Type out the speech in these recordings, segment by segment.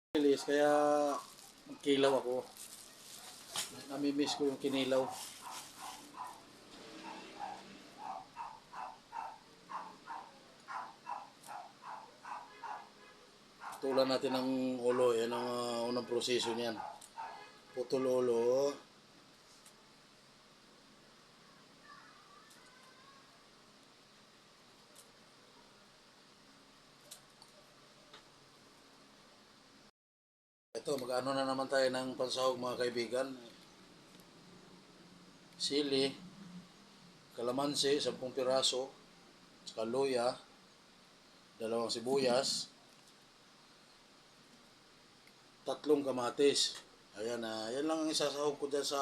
Bilis, kaya kilaw ako. Namimiss ko yung kinilaw. Tulan natin ng ulo. Yan ang unang proseso niyan. Putol ulo. Ito, mag-ano na naman tayo ng pansahog mga kaibigan. Sili, kalamansi, 10 piraso, saka luya, 2 sibuyas, 3 kamatis. Ayan, yan lang ang isasahog ko dyan sa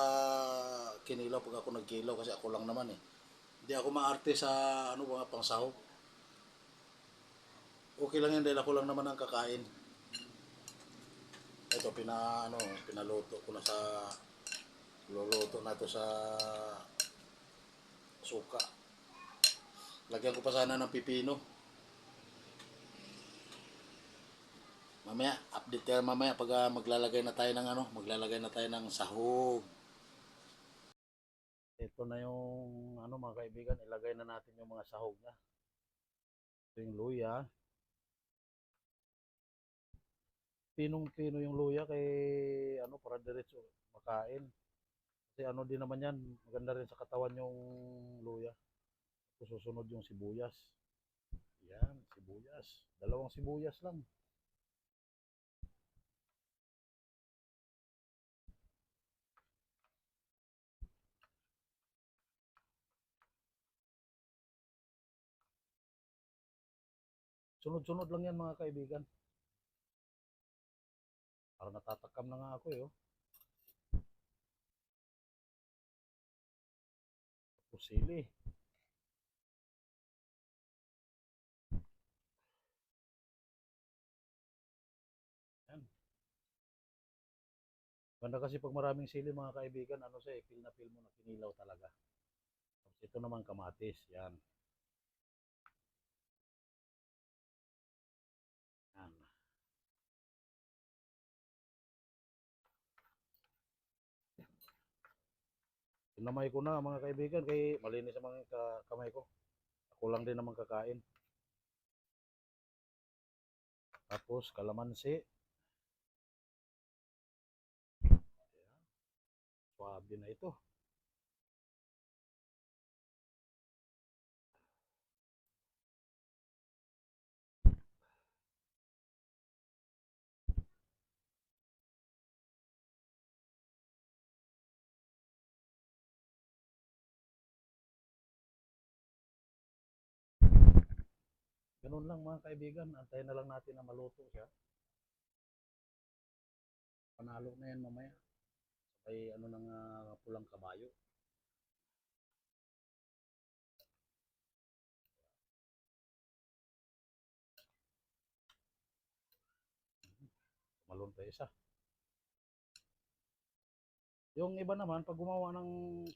kinilaw pag ako nagkilaw kasi ako lang naman eh. Hindi ako maarte sa mga pangsahog. Okay lang yan dahil ako lang naman ang kakain. Ito pinaluto ko na sa luluto na ito sa suka. Lagyan ko pa sana ng pipino. Mamaya update tayo mamaya pag maglalagay na tayo ng sahog. Ito na yung mga kaibigan, ilagay na natin yung mga sahog na. Ito yung luya. Pinong-pino yung luya kay para diretso makain. Kasi din naman yan, maganda rin sa katawan yung luya. Susunod yung sibuyas. Yan, sibuyas. 2 sibuyas lang. Sunod-sunod lang yan mga kaibigan. Parang natatakam na nga ako eh. Oh. Pusili. Yan. Ganda kasi pag maraming sili mga kaibigan, feel na feel mo na kinilaw talaga. Tapos ito naman kamatis, yan. Yan. Tinamay ko na mga kaibigan, kay malinis ang mga kamay ko. Ako lang din naman kakain. Tapos kalamansi. Swabe na ito. Ganun lang mga kaibigan, antayin na lang natin na maluto siya. Panalo na yan mamaya. Sabay ng pulang kabayo. Malun pa isa. Yung iba naman, pag gumawa ng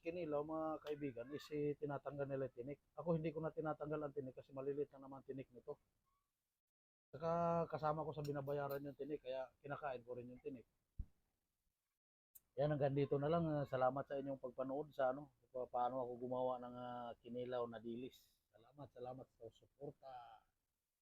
kinilaw, mga kaibigan, is tinatanggal nila yung tinik. Ako hindi ko na tinatanggal ang tinik kasi maliliit na naman tinik nito. Saka kasama ko sa binabayaran yung tinik, kaya kinakain ko rin yung tinik. Yan, hanggang dito na lang. Salamat sa inyong pagpanood sa paano ako gumawa ng kinilaw na dilis. Salamat sa suporta.